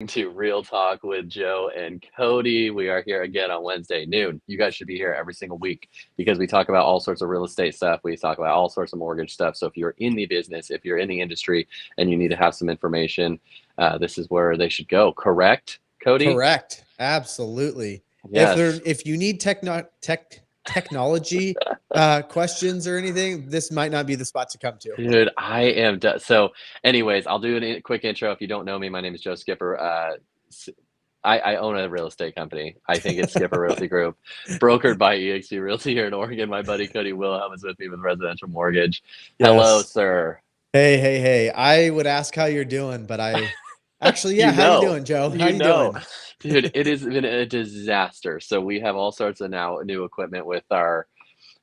to Real Talk with Joe and Cody. We are here again on Wednesday noon. You guys should be here every single week because we talk about all sorts of real estate stuff. We talk about all sorts of mortgage stuff. So if you're in the business, if you're in the industry and you need to have some information, this is where they should go. Correct, Cody? Correct. Absolutely. Yes. If you need technology questions or anything, this might not be the spot to come to. Dude, I am so. Anyways, I'll do a quick intro. If you don't know me, my name is Joe Skipper. I own a real estate company. I think it's Skipper Realty Group, brokered by EXP Realty here in Oregon. My buddy Cody Wilhelm is with me with residential mortgage. Hello, Yes. sir. Hey. I would ask how you're doing, but I actually, You yeah. How you know, doing, Joe? How you you know, doing? dude, it has been a disaster. So we have all sorts of now new equipment with our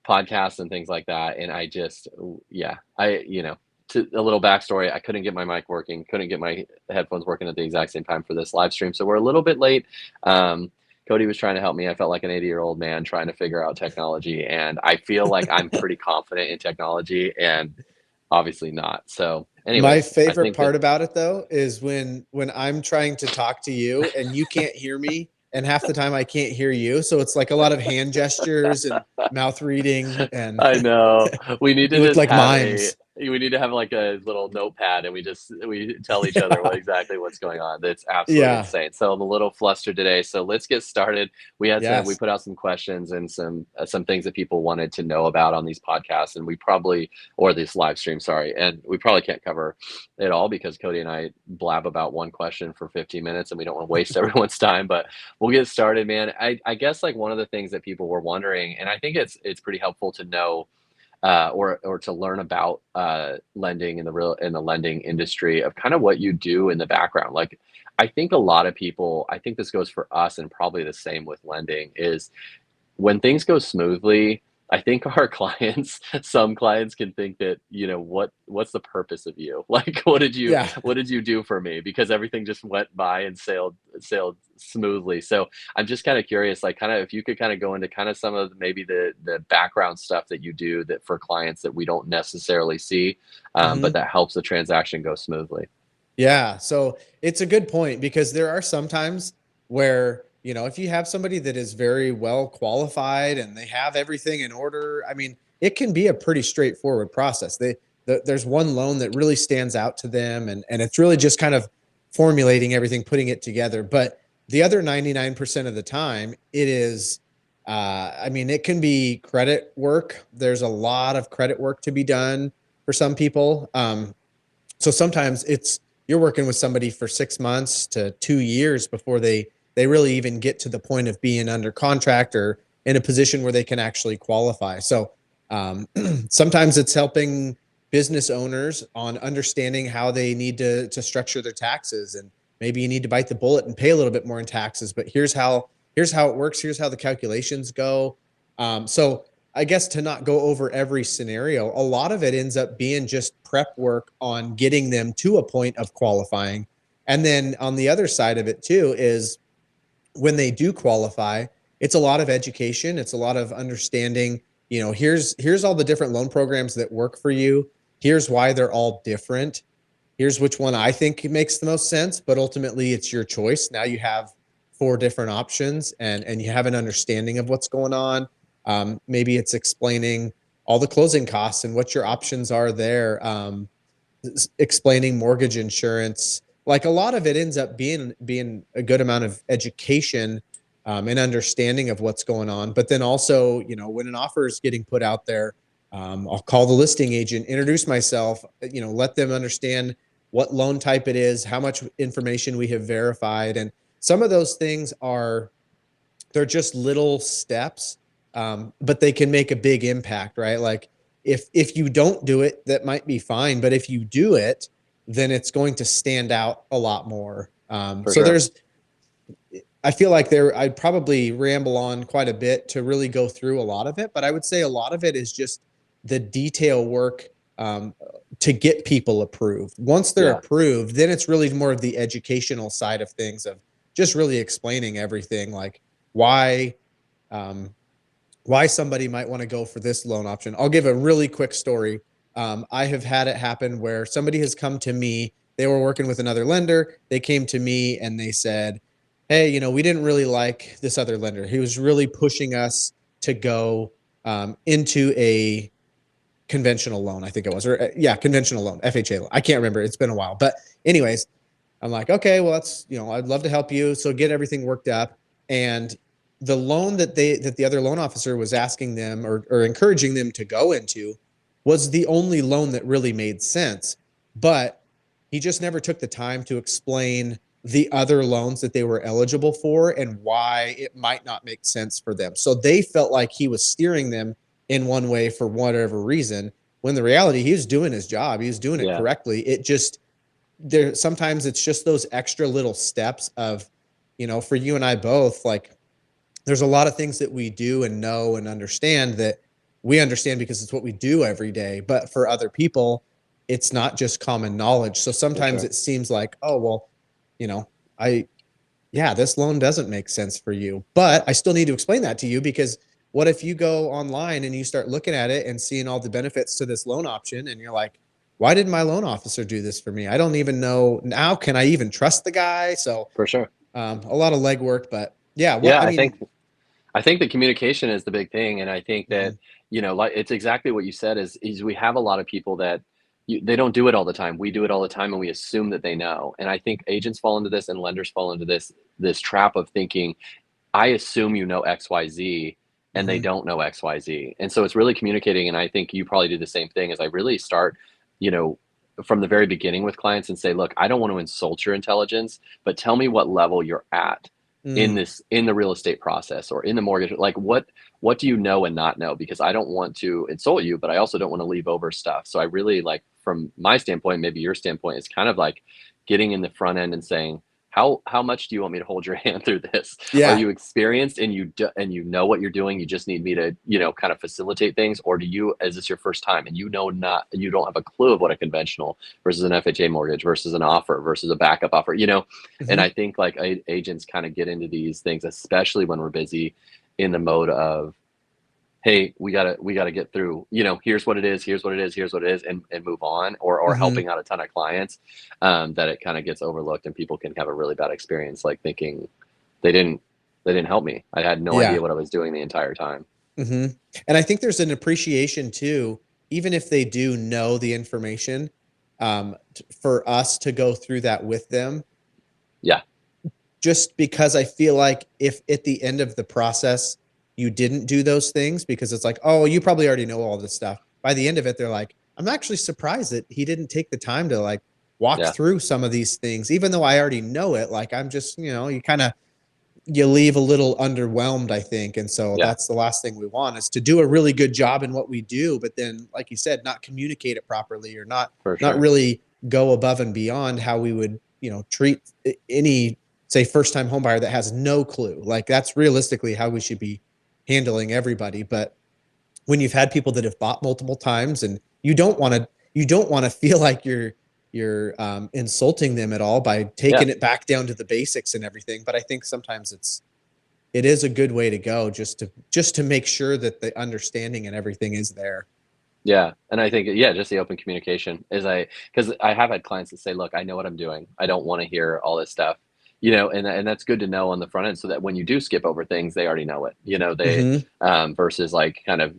podcasts and things like that. And I just, yeah, to a little backstory, I couldn't get my mic working, couldn't get my headphones working at the exact same time for this live stream. So we're a little bit late. Cody was trying to help me. I felt like an 80-year-old man trying to figure out technology. And I feel like I'm pretty confident in technology and obviously not. So, My anyways, I favorite think that part about it though is when I'm trying to talk to you and you can't hear me, and half the time I can't hear you. So it's like a lot of hand gestures and mouth reading, and I know. We need we to look just like have a mimes. we need to have like a little notepad and we tell each other Yeah. exactly what's going on. That's absolutely Yeah. insane. So I'm a little flustered today. So let's get started. We Yes. put out some questions and some things that people wanted to know about on these podcasts and we probably or this live stream, sorry. And we probably can't cover it all because Cody and I blab about one question for 15 minutes and we don't want to waste everyone's time, but we'll get started, man. I guess like one of the things that people were wondering, and I think it's pretty helpful to know or to learn about lending in the lending industry of kind of what you do in the background. Like, I think a lot of people, I think this goes for us, and probably the same with lending, is when things go smoothly, I think our clients, some clients can think that, what's the purpose of you? Like, Yeah. what did you do for me? Because everything just went by and sailed smoothly. So I'm just kind of curious, like kind of if you could kind of go into kind of some of maybe the background stuff that you do that for clients that we don't necessarily see, but Hmm. that helps the transaction go smoothly. Yeah. So it's a good point because there are some times where, if you have somebody that is very well qualified and they have everything in order, I mean, it can be a pretty straightforward process. There's one loan that really stands out to them, and it's really just kind of formulating everything, putting it together. But the other 99% of the time, it is, I mean, it can be credit work. There's a lot of credit work to be done for some people. So sometimes you're working with somebody for 6 months to 2 years before they really even get to the point of being under contract or in a position where they can actually qualify. So sometimes it's helping business owners on understanding how they need to structure their taxes, and maybe you need to bite the bullet and pay a little bit more in taxes, but here's how it works, here's how the calculations go. So I guess to not go over every scenario, a lot of it ends up being just prep work on getting them to a point of qualifying. And then on the other side of it too is when they do qualify, it's a lot of education, it's a lot of understanding, here's all the different loan programs that work for you. Here's why they're all different. Here's which one I think makes the most sense, but ultimately it's your choice. Now you have four different options, and you have an understanding of what's going on. Maybe it's explaining all the closing costs and what your options are there. Explaining mortgage insurance. Like a lot of it ends up being a good amount of education and understanding of what's going on. But then also, when an offer is getting put out there, I'll call the listing agent, introduce myself, let them understand what loan type it is, how much information we have verified, and some of those things they're just little steps, but they can make a big impact, right? Like if you don't do it, that might be fine, but if you do it, then it's going to stand out a lot more. For So sure. I feel like I'd probably ramble on quite a bit to really go through a lot of it, but I would say a lot of it is just the detail work to get people approved. Once they're Yeah. approved, then it's really more of the educational side of things, of just really explaining everything, like why um, why somebody might want to go for this loan option. I'll give a really quick story. I have had it happen where somebody has come to me They were working with another lender. They came to me and they said, hey, we didn't really like this other lender. He was really pushing us to go into a conventional loan, I think it was, or yeah, conventional loan, FHA loan. I can't remember. It's been a while. But anyways, I'm like, okay, well, that's, I'd love to help you. So get everything worked up. And the loan that the other loan officer was asking them or encouraging them to go into was the only loan that really made sense. But he just never took the time to explain the other loans that they were eligible for and why it might not make sense for them. So they felt like he was steering them in one way for whatever reason, when the reality, he was doing his job. He was doing it Yeah, correctly. It just, sometimes it's just those extra little steps of, for you and I both, like, there's a lot of things that we do and know and understand that we understand because it's what we do every day. But for other people, it's not just common knowledge. So for sometimes sure. it seems like, oh, well, you know, I, yeah, this loan doesn't make sense for you, but I still need to explain that to you because what if you go online and you start looking at it and seeing all the benefits to this loan option and you're like, why did my loan officer do this for me? I don't even know now. Can I even trust the guy? So For sure. a lot of legwork, but yeah, what Yeah, I mean, I think the communication is the big thing, and I think that mhm, like it's exactly what you said. Is we have a lot of people that they don't do it all the time. We do it all the time, and we assume that they know. And I think agents fall into this, and lenders fall into this trap of thinking I assume you know XYZ and they mhm, don't know XYZ. And so it's really communicating. And I think you probably do the same thing as I really start, you know, from the very beginning with clients and say, look, I don't want to insult your intelligence, but tell me what level you're at mm, in the real estate process or in the mortgage. Like what do you know and not know? Because I don't want to insult you, but I also don't want to leave over stuff. So I really like from my standpoint, maybe your standpoint, is kind of like getting in the front end and saying, how much do you want me to hold your hand through this? Are yeah, you experienced and and you know what you're doing? You just need me to, kind of facilitate things, or do you, is this your first time and you don't have a clue of what a conventional versus an FHA mortgage versus an offer versus a backup offer, And I mhm, think like agents kind of get into these things, especially when we're busy, in the mode of, hey, we gotta get through, here's what it is, here's what it is, and move on, or mhm, helping out a ton of clients, that it kind of gets overlooked and people can have a really bad experience, like thinking they didn't they didn't help me. I had no yeah. idea what I was doing the entire time. Mhm. And I think there's an appreciation too, even if they do know the information, for us to go through that with them, Yeah, just because I feel like if at the end of the process you didn't do those things because it's like, oh, you probably already know all this stuff. By the end of it, they're like, I'm actually surprised that he didn't take the time to like walk yeah, through some of these things, even though I already know it. Like I'm just, you kind of you leave a little underwhelmed, I think. And so yeah, that's the last thing we want is to do a really good job in what we do, but then, like you said, not communicate it properly or for not sure. really go above and beyond how we would, treat any say first time homebuyer that has no clue. Like that's realistically how we should be handling everybody. But when you've had people that have bought multiple times and you don't want to feel like you're insulting them at all by Yeah. taking it back down to the basics and everything. But I think sometimes it is a good way to go just to make sure that the understanding and everything is there. Yeah, and I think, yeah, just the open communication is because I have had clients that say, "Look, I know what I'm doing. I don't want to hear all this stuff," and that's good to know on the front end, so that when you do skip over things, they already know it. They Mhm. versus like kind of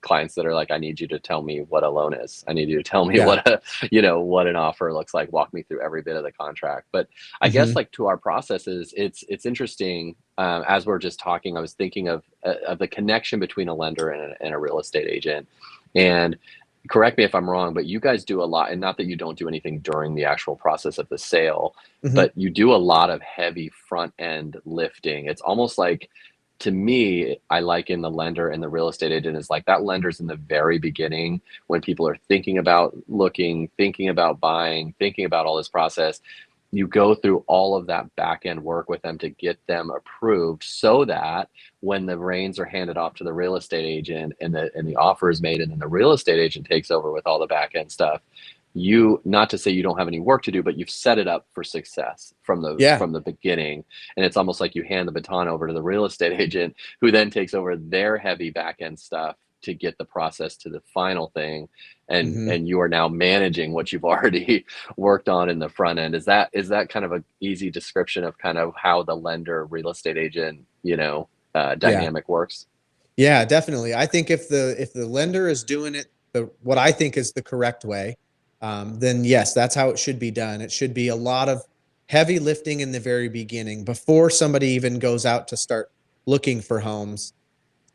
clients that are like, "I need you to tell me what a loan is. I need you to tell me Yeah. what an offer looks like. Walk me through every bit of the contract." But I guess Mhm. like to our processes, it's interesting. As we're just talking, I was thinking of the connection between a lender and a real estate agent and correct me if I'm wrong, but you guys do a lot, and not that you don't do anything during the actual process of the sale, Mhm. but you do a lot of heavy front end lifting. It's almost like, to me, I liken the lender and the real estate agent is like that lender's in the very beginning when people are thinking about looking, thinking about buying, thinking about all this process. You go through all of that back end work with them to get them approved so that when the reins are handed off to the real estate agent and the offer is made and then the real estate agent takes over with all the back end stuff, you, not to say you don't have any work to do, but you've set it up for success Yeah. from the beginning. And it's almost like you hand the baton over to the real estate agent who then takes over their heavy back end stuff to get the process to the final thing, Hmm. and you are now managing what you've already worked on in the front end. Is that kind of a easy description of kind of how the lender real estate agent, Yeah. dynamic works? Yeah, definitely. I think if the lender is doing it the what I think is the correct way, then yes, that's how it should be done. It should be a lot of heavy lifting in the very beginning before somebody even goes out to start looking for homes.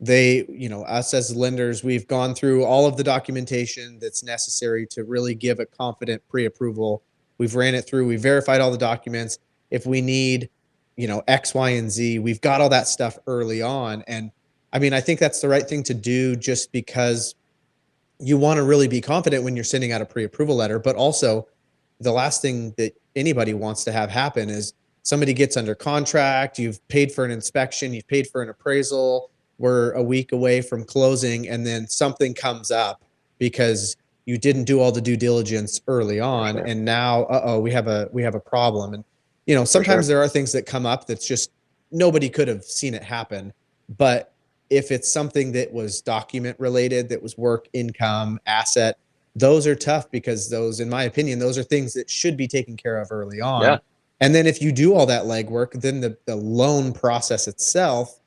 Us as lenders, we've gone through all of the documentation that's necessary to really give a confident pre-approval. We've ran it through, we verified all the documents. If we need, X, Y, and Z, we've got all that stuff early on. And I mean, I think that's the right thing to do just because you want to really be confident when you're sending out a pre-approval letter. But also, the last thing that anybody wants to have happen is somebody gets under contract, you've paid for an inspection, you've paid for an appraisal, we're a week away from closing, and then something comes up because you didn't do all the due diligence early For on, sure. and now we have a problem. And For sometimes sure. there are things that come up that's just nobody could have seen it happen. But if it's something that was document related, that was work, income, asset, those are tough because those, in my opinion, those are things that should be taken care of early Yeah. on. And then if you do all that legwork, then the loan process itself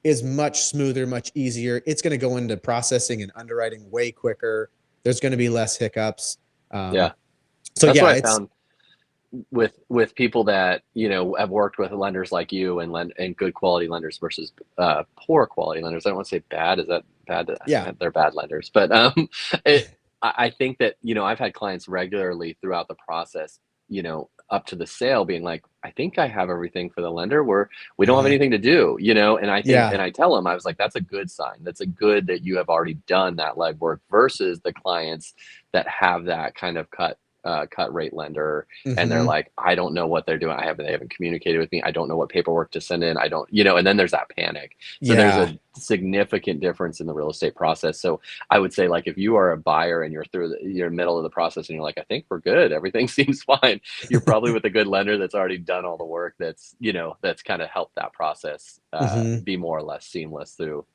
is much smoother, much easier. It's going to go into processing and underwriting way quicker. There's going to be less hiccups. Um, Yeah. so That's what yeah, I it's found with people that have worked with lenders like you, and good quality lenders versus poor quality lenders. I don't want to say bad. Is that bad? yeah, They're bad lenders, but it. I think that I've had clients regularly throughout the process, up to the sale, being like, I think I have everything for the lender. We don't have uh-huh, anything to do, and I think, yeah, and I tell them, I was like, that's a good sign. That's a good that you have already done that legwork versus the clients that have that kind of cut rate lender, and they're hmm, like, I don't know what they're doing. They haven't communicated with me. I don't know what paperwork to send in. I don't, and then there's that panic. So there's yeah, a significant difference in the real estate process. So I would say, like, if you are a buyer and you're middle of the process and you're like, I think we're good, everything seems fine, you're probably with a good lender that's already done all the work, that's kind of helped that process hmm, be more or less seamless through.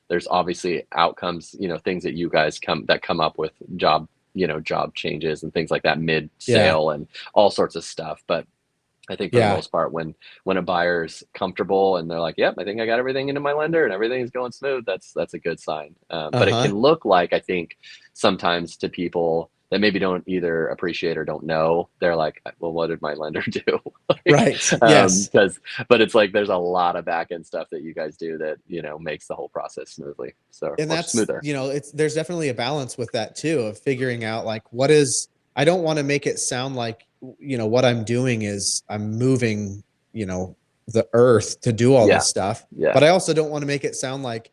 There's obviously outcomes, things that you guys come up with, job changes and things like that mid yeah, sale and all sorts of stuff. But I think for the yeah, most part, when a buyer's comfortable and they're like, "Yep, I think I got everything into my lender and everything's going smooth," that's a good sign. But it uh-huh, can look like, I think, sometimes to people that maybe don't either appreciate or don't know, they're like, "Well, what did my lender do?" Like, right, yes. because, but it's like there's a lot of back end stuff that you guys do that makes the whole process smoothly, so And or that's, smoother. it's there's definitely a balance with that too, of figuring out like what is, I don't want to make it sound like, what I'm doing is I'm moving, you know, the earth to do all Yeah, this stuff. yeah, But I also don't want to make it sound like,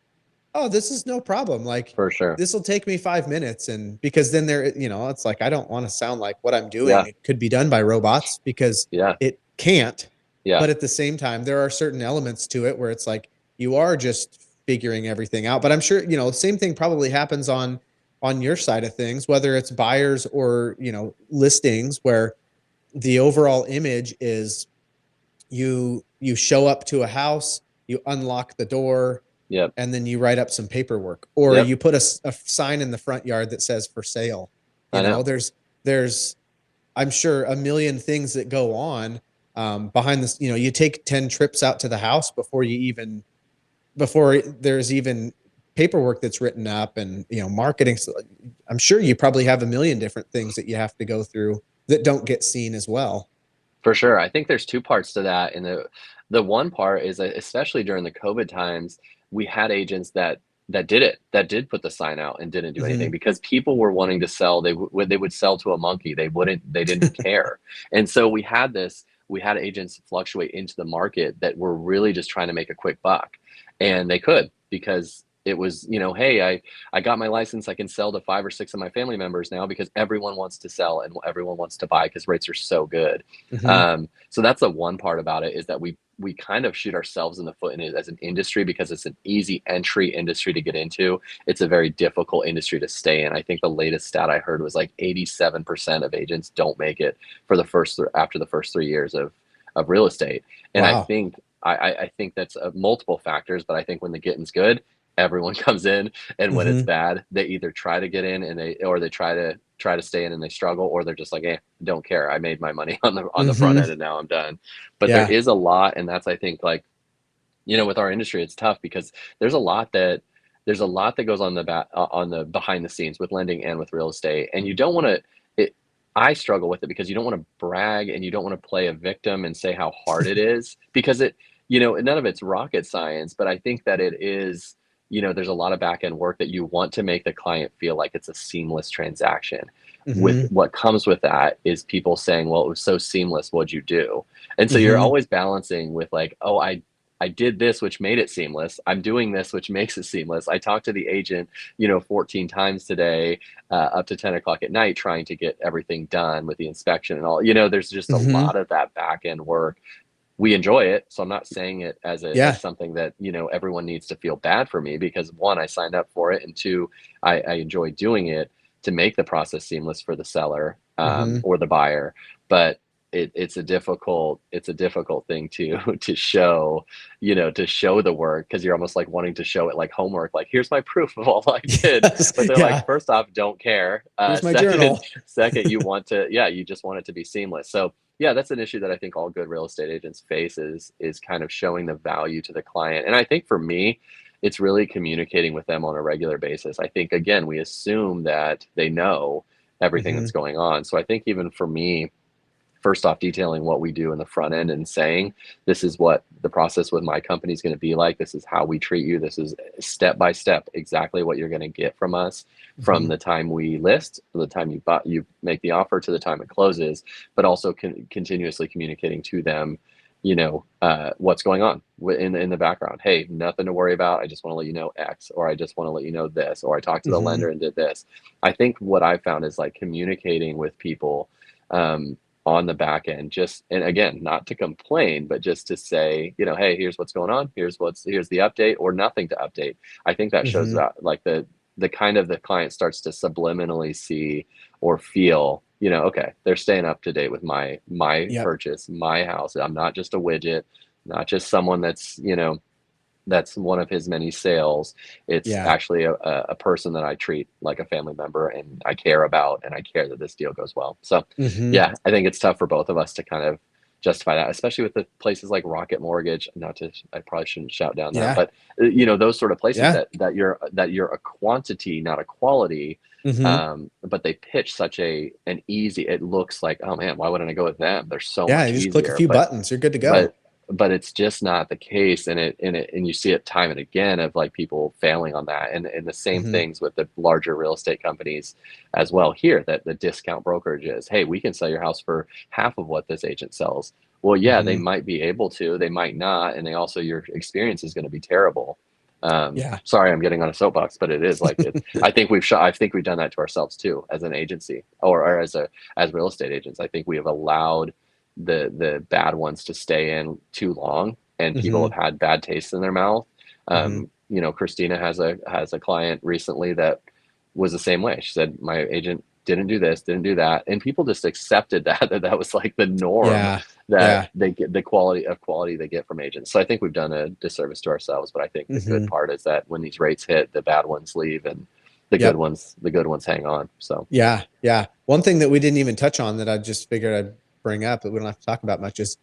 oh, this is no problem. Like for sure. this will take me 5 minutes. And because then it's like, I don't want to sound like what I'm doing, Yeah, it could be done by robots because yeah, it can't. yeah, But at the same time, there are certain elements to it where it's like you are just figuring everything out. But I'm sure, same thing probably happens on your side of things, whether it's buyers or, listings, where the overall image is you show up to a house, you unlock the door, yep, and then you write up some paperwork, or yep. you put a sign in the front yard that says for sale. I know. There's I'm sure a million things that go on behind this. You take 10 trips out to the house before there's even paperwork that's written up, and marketing. So I'm sure you probably have a million different things that you have to go through that don't get seen as well. For sure. I think there's two parts to that. And the one part is that, especially during the COVID times, we had agents that did put the sign out and didn't do anything Hmm. because people were wanting to sell. They would sell to a monkey. They didn't care. And so we had agents fluctuate into the market that were really just trying to make a quick buck. And they could, because it was, hey, I got my license. I can sell to 5 or 6 of my family members now because everyone wants to sell and everyone wants to buy because rates are so good. Hmm. So that's the one part about it, is that we kind of shoot ourselves in the foot in it as an industry because it's an easy entry industry to get into. It's a very difficult industry to stay in. I think the latest stat I heard was like 87% of agents don't make it for after the first 3 years of real estate. And I Wow. think I think that's multiple factors, but I think when the getting's good, everyone comes in, and when it's Mhm. bad, they either try to get in and they try to stay in and they struggle, or they're just like, eh, don't care. I made my money on the front Mhm. end and now I'm done. But there Yeah. is a lot, and that's I think like with our industry, it's tough because there's a lot that there's a lot that goes on the behind the scenes with lending and with real estate, and you don't want to. It, I struggle with it because you don't want to brag and you don't want to play a victim and say how hard it is because none of it's rocket science, but I think that it is. There's a lot of back end work that you want to make the client feel like it's a seamless transaction. With Mhm. what comes with that is people saying, "Well, it was so seamless. What'd you do?" And so you're Mhm. always balancing with like, "Oh, I did this, which made it seamless. I'm doing this, which makes it seamless. I talked to the agent, 14 times today, up to 10 o'clock at night, trying to get everything done with the inspection and all. There's just a Mhm. lot of that back end work. We enjoy it, so I'm not saying it as Yeah. something that everyone needs to feel bad for me because one, I signed up for it, and two, I enjoy doing it to make the process seamless for the seller Mhm. or the buyer. But it's a difficult thing to to show the work because you're almost like wanting to show it like homework, like here's my proof of all I did. Yes. But they're like, Yeah. first off, don't care. Here's my Second, journal. second, you just want it to be seamless. So yeah, that's an issue that I think all good real estate agents face is kind of showing the value to the client. And I think for me, it's really communicating with them on a regular basis. I think again, we assume that they know everything Mhm. that's going on. So I think even for me, first off, detailing what we do in the front end and saying this is what the process with my company is going to be like, this is how we treat you, this is step by step exactly what you're going to get from us from Mhm. the time we list to the time you make the offer to the time it closes, but also continuously communicating to them what's going on in the background. Hey, nothing to worry about, I just want to let you know X, or I just want to let you know this, or I talked to the Mhm. lender and did this. I think what I found is like communicating with people um, on the back end, just, and again, not to complain, but just to say, hey, here's what's going on, here's the update, or nothing to update. I think that shows Mhm. that like the kind of the client starts to subliminally see or feel, okay, they're staying up to date with my Yep. purchase, my house. I'm not just a widget, not just someone that's one of his many sales. It's Yeah. actually a person that I treat like a family member and I care about, and I care that this deal goes well. So Mhm. yeah, I think it's tough for both of us to kind of justify that, especially with the places like Rocket Mortgage. Not to, I probably shouldn't shout down them, Yeah. but those sort of places Yeah. that you're a quantity, not a quality. Mhm. But they pitch such an easy. It looks like, oh man, why wouldn't I go with them? They're so Yeah, much you just click a easier. few But buttons, you're good to go. but but it's just not the case, and you see it time and again of like people failing on that, and the same Mhm. things with the larger real estate companies as well here, that the discount brokerage is, hey, we can sell your house for half of what this agent sells. Well, yeah, they Mhm. might be able to, they might not, and they also, your experience is going to be terrible. Yeah. Sorry, I'm getting on a soapbox, but it is like it. I think we've done that to ourselves too as an agency, or as real estate agents. I think we have allowed the bad ones to stay in too long, and people Mhm. have had bad taste in their mouth. Mhm. Christina has a client recently that was the same way. She said, my agent didn't do this, didn't do that, and people just accepted that was like the norm, Yeah. that Yeah. they get the quality they get from agents. So I think we've done a disservice to ourselves, but I think the good Mhm. part is that when these rates hit, the bad ones leave and Yep. the good ones hang on. So Yeah. Yeah. One thing that we didn't even touch on that I just figured I'd bring up that we don't have to talk about much is,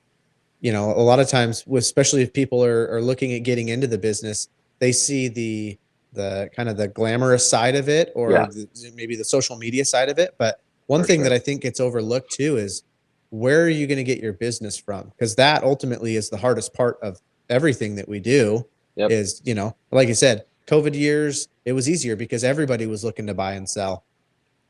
a lot of times, especially if people are looking at getting into the business, they see the kind of the glamorous side of it, or yeah, maybe the social media side of it. But one for thing that sure. I think gets overlooked too is, where are you going to get your business from? Because that ultimately is the hardest part of everything that we do. Yep. Is, like you said, COVID years, it was easier because everybody was looking to buy and sell.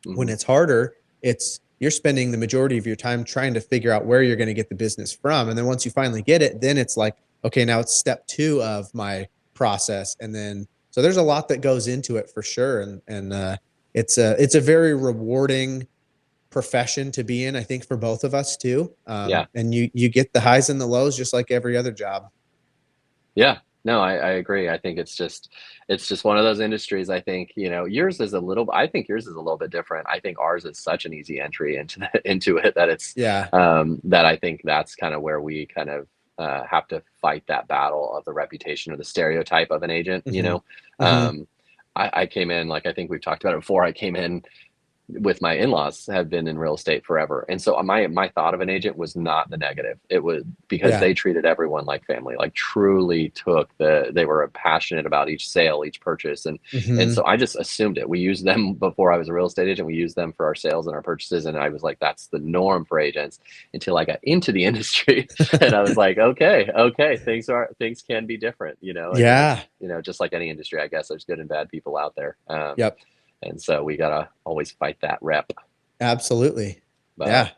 When Hmm. it's harder, it's you're spending the majority of your time trying to figure out where you're going to get the business from. And then once you finally get it, then it's like, okay, now it's step two of my process. And then, so there's a lot that goes into it for sure. And it's a very rewarding profession to be in, I think, for both of us too. Yeah. And you get the highs and the lows just like every other job. Yeah, no, I agree. I think it's just one of those industries. I think, I think yours is a little bit different. I think ours is such an easy entry into into it that it's Yeah. that I think that's kind of where we kind of have to fight that battle of the reputation or the stereotype of an agent. Hmm. Hmm. Um, I came in, like, I think we've talked about it before. I came in with my in-laws, have been in real estate forever, and so my thought of an agent was not the negative. It was because Yeah. they treated everyone like family, like truly they were passionate about each sale, each purchase, and Hmm. so I just assumed it. We used them before I was a real estate agent. We used them for our sales and our purchases, and I was like, that's the norm for agents, until I got into the industry. And I was like, okay, things can be different, and it's, Yeah. just like any industry, I guess there's good and bad people out there. Yep. And so we gotta always fight that rep. Absolutely. But Yeah.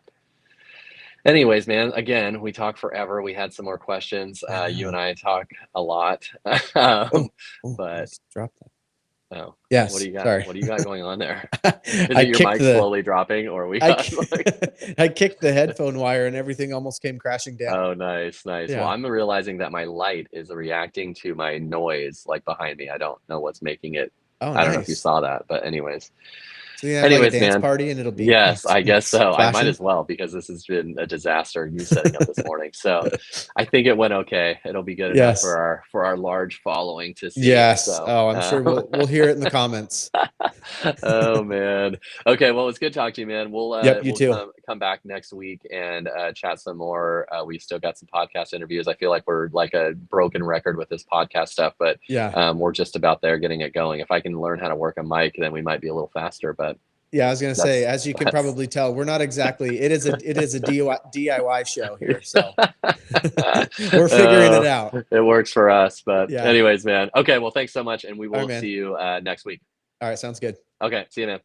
anyways, man, again, we talk forever. We had some more questions. I You and know. I talk a lot. Oh, I But just dropped that. oh, what do Yes. you got? Sorry. What do you got going on there? Is I it your kicked mic the slowly dropping, or we I got ki- like? I kicked the headphone wire and everything almost came crashing down. Oh, nice, nice. Well, Yeah. I'm realizing that my light is reacting to my noise, like behind me. I don't know what's making it. Oh, I don't know if you nice. saw that, but anyways. So you have like a Anyways, dance man. party and it'll be Yes, I guess so. I might flashing. as well, because this has been a disaster, you setting up this morning. So I think it went okay. It'll be good enough Yes. for our large following to see. Yes. So Oh, I'm sure we'll hear it in the comments. oh man. Okay, well, it's good talking to you, man. Yep, you We'll too. come back next week and chat some more. We still got some podcast interviews. I feel like we're like a broken record with this podcast stuff, but Yeah. we're just about there getting it going. If I can learn how to work a mic, then we might be a little faster. But Yeah, I was gonna say, that's as you can that's probably tell, we're not exactly. It is a DIY show here, so we're figuring it out. it works for us. But Yeah. anyways, man. Okay, well, thanks so much, and we All right, will man. see you next week. All right, sounds good. Okay, see you, man.